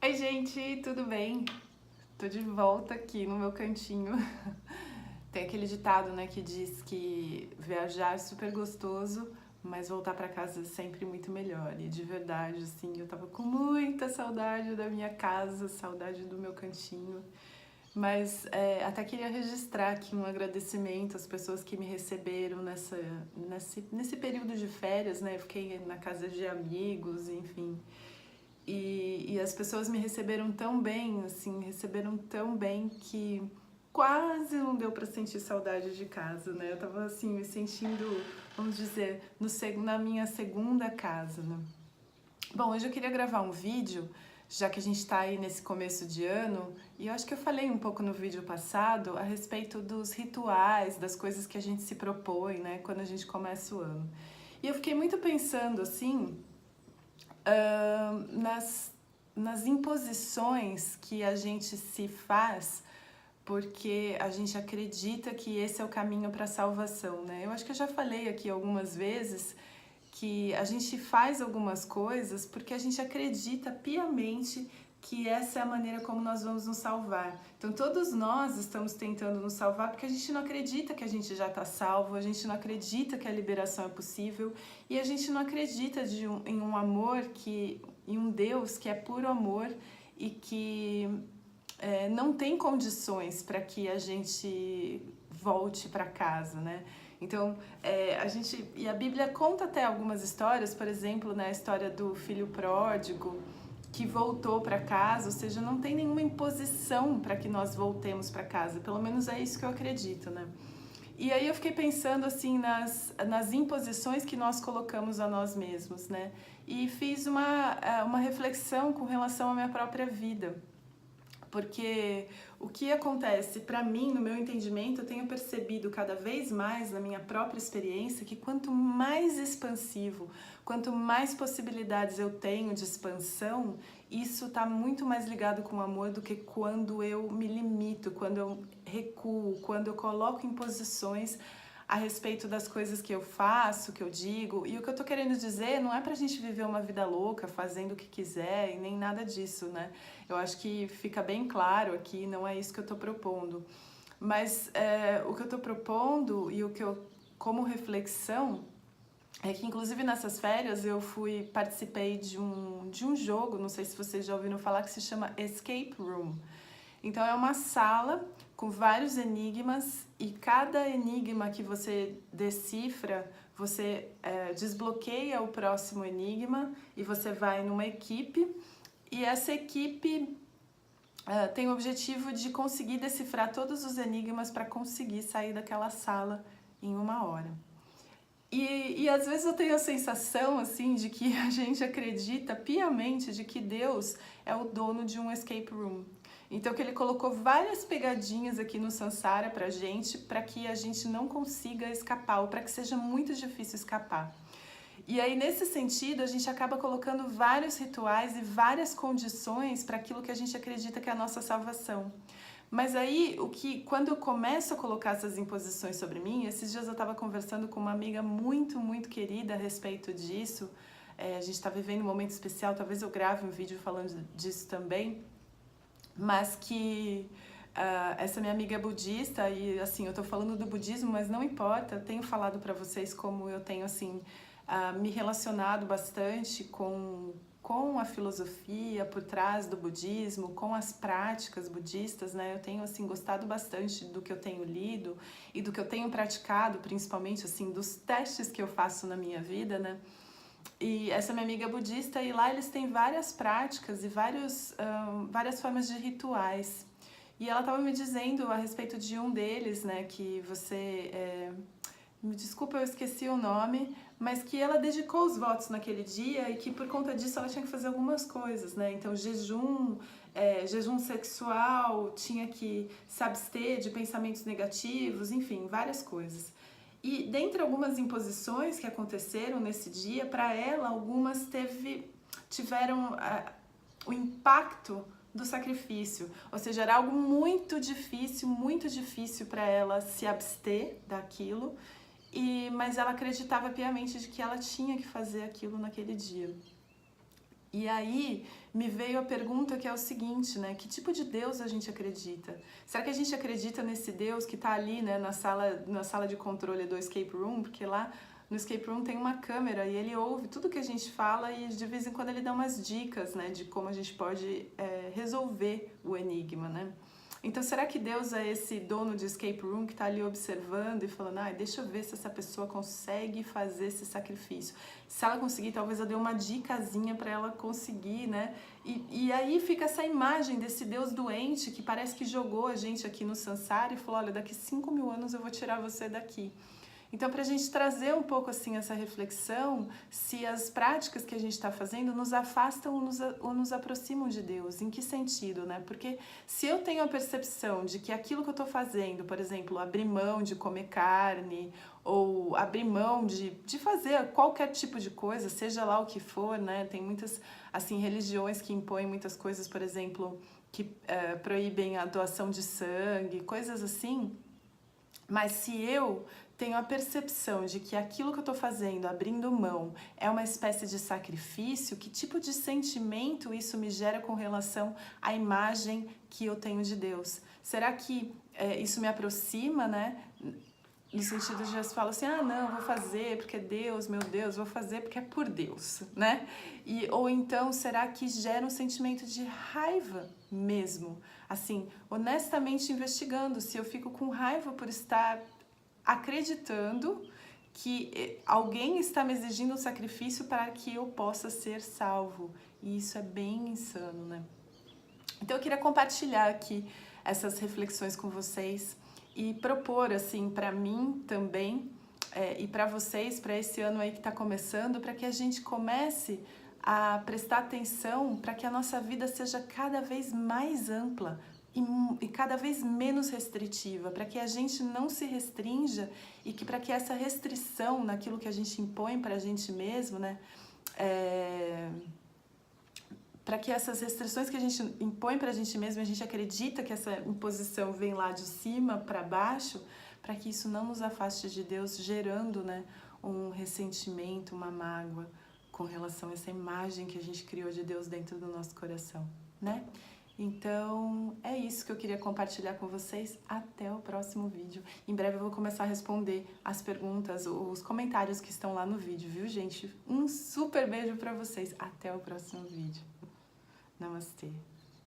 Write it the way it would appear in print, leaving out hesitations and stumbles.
Oi, gente, tudo bem? Tô de volta aqui no meu cantinho. Tem aquele ditado, né, que diz que viajar é super gostoso, mas voltar pra casa é sempre muito melhor. E de verdade, assim, eu tava com muita saudade da minha casa, saudade do meu cantinho. Mas até queria registrar aqui um agradecimento às pessoas que me receberam nesse período de férias, né? Eu fiquei na casa de amigos, enfim. E as pessoas me receberam tão bem, assim, receberam tão bem que quase não deu para sentir saudade de casa, né? Eu tava assim, me sentindo, vamos dizer, na minha segunda casa, né? Bom, hoje eu queria gravar um vídeo, já que a gente tá aí nesse começo de ano, e eu acho que eu falei um pouco no vídeo passado a respeito dos rituais, das coisas que a gente se propõe, né, quando a gente começa o ano. E eu fiquei muito pensando, assim, nas, nas imposições que a gente se faz porque a gente acredita que esse é o caminho para a salvação, né? Eu acho que eu já falei aqui algumas vezes que a gente faz algumas coisas porque a gente acredita piamente que essa é a maneira como nós vamos nos salvar. Então todos nós estamos tentando nos salvar porque a gente não acredita que a gente já está salvo, a gente não acredita que a liberação é possível e a gente não acredita em um amor em um Deus que é puro amor e que não tem condições para que a gente volte para casa, né? Então, e a Bíblia conta até algumas histórias, por exemplo, né, a história do filho pródigo que voltou para casa, ou seja, não tem nenhuma imposição para que nós voltemos para casa, pelo menos é isso que eu acredito, né? E aí eu fiquei pensando assim nas imposições que nós colocamos a nós mesmos, né? E fiz uma reflexão com relação à minha própria vida. Porque o que acontece para mim, no meu entendimento, eu tenho percebido cada vez mais na minha própria experiência que quanto mais expansivo, quanto mais possibilidades eu tenho de expansão, isso está muito mais ligado com o amor do que quando eu me limito, quando eu recuo, quando eu coloco imposições a respeito das coisas que eu faço, que eu digo. E o que eu tô querendo dizer não é pra gente viver uma vida louca, fazendo o que quiser e nem nada disso, né? Eu acho que fica bem claro aqui, não é isso que eu tô propondo. Mas o que eu tô propondo e o que eu, como reflexão, é que inclusive nessas férias eu participei de um jogo, não sei se vocês já ouviram falar, que se chama Escape Room. Então é uma sala com vários enigmas e cada enigma que você decifra, você desbloqueia o próximo enigma e você vai numa equipe e essa equipe tem o objetivo de conseguir decifrar todos os enigmas para conseguir sair daquela sala em uma hora. E às vezes eu tenho a sensação assim de que a gente acredita piamente de que Deus é o dono de um escape room. Então que ele colocou várias pegadinhas aqui no Sansara pra gente, para que a gente não consiga escapar, ou para que seja muito difícil escapar. E aí nesse sentido a gente acaba colocando vários rituais e várias condições para aquilo que a gente acredita que é a nossa salvação. Mas aí, quando eu começo a colocar essas imposições sobre mim, esses dias eu estava conversando com uma amiga muito, muito querida a respeito disso. A gente está vivendo um momento especial, talvez eu grave um vídeo falando disso também, mas que essa minha amiga é budista e assim, eu tô falando do budismo, mas não importa, eu tenho falado para vocês como eu tenho assim me relacionado bastante com a filosofia por trás do budismo, com as práticas budistas, né? Eu tenho assim gostado bastante do que eu tenho lido e do que eu tenho praticado, principalmente assim dos testes que eu faço na minha vida, né? E essa minha amiga é budista e lá eles têm várias práticas e várias formas de rituais. E ela estava me dizendo a respeito de um deles, né, que me desculpa, eu esqueci o nome, mas que ela dedicou os votos naquele dia e que por conta disso ela tinha que fazer algumas coisas, né? Então jejum sexual, tinha que se abster de pensamentos negativos, enfim, várias coisas. E dentre algumas imposições que aconteceram nesse dia, para ela, algumas tiveram o impacto do sacrifício, ou seja, era algo muito difícil para ela se abster daquilo, mas ela acreditava piamente de que ela tinha que fazer aquilo naquele dia. E aí me veio a pergunta que é o seguinte, né? Que tipo de Deus a gente acredita? Será que a gente acredita nesse Deus que está ali, né, na sala de controle do escape room? Porque lá no escape room tem uma câmera e ele ouve tudo que a gente fala e de vez em quando ele dá umas dicas, né, de como a gente pode resolver o enigma, né? Então, será que Deus é esse dono de escape room que está ali observando e falando, deixa eu ver se essa pessoa consegue fazer esse sacrifício. Se ela conseguir, talvez eu dê uma dicasinha para ela conseguir, né? E aí fica essa imagem desse Deus doente que parece que jogou a gente aqui no Sansara e falou, olha, daqui 5.000 anos eu vou tirar você daqui. Então, para a gente trazer um pouco assim essa reflexão, se as práticas que a gente está fazendo nos afastam ou nos aproximam de Deus, em que sentido, né? Porque se eu tenho a percepção de que aquilo que eu estou fazendo, por exemplo, abrir mão de comer carne, ou abrir mão de fazer qualquer tipo de coisa, seja lá o que for, né? Tem muitas assim religiões que impõem muitas coisas, por exemplo, que proíbem a doação de sangue, coisas assim. Mas se eu tenho a percepção de que aquilo que eu estou fazendo, abrindo mão, é uma espécie de sacrifício, que tipo de sentimento isso me gera com relação à imagem que eu tenho de Deus? Será que isso me aproxima, né? No sentido de Jesus fala assim, não, vou fazer porque Deus, meu Deus, vou fazer porque é por Deus, né? Ou então, será que gera um sentimento de raiva mesmo? Assim, honestamente investigando se eu fico com raiva por estar acreditando que alguém está me exigindo um sacrifício para que eu possa ser salvo. E isso é bem insano, né? Então eu queria compartilhar aqui essas reflexões com vocês e propor assim para mim também e para vocês, para esse ano aí que está começando, para que a gente comece a prestar atenção para que a nossa vida seja cada vez mais ampla e cada vez menos restritiva, para que a gente não se restrinja e que para que essa restrição naquilo que a gente impõe para a gente mesmo, né, para que essas restrições que a gente impõe para a gente mesmo, a gente acredita que essa imposição vem lá de cima para baixo, para que isso não nos afaste de Deus, gerando, né, um ressentimento, uma mágoa com relação a essa imagem que a gente criou de Deus dentro do nosso coração, né? Então, é isso que eu queria compartilhar com vocês. Até o próximo vídeo. Em breve eu vou começar a responder as perguntas, os comentários que estão lá no vídeo, viu, gente? Um super beijo para vocês. Até o próximo vídeo. Namastê.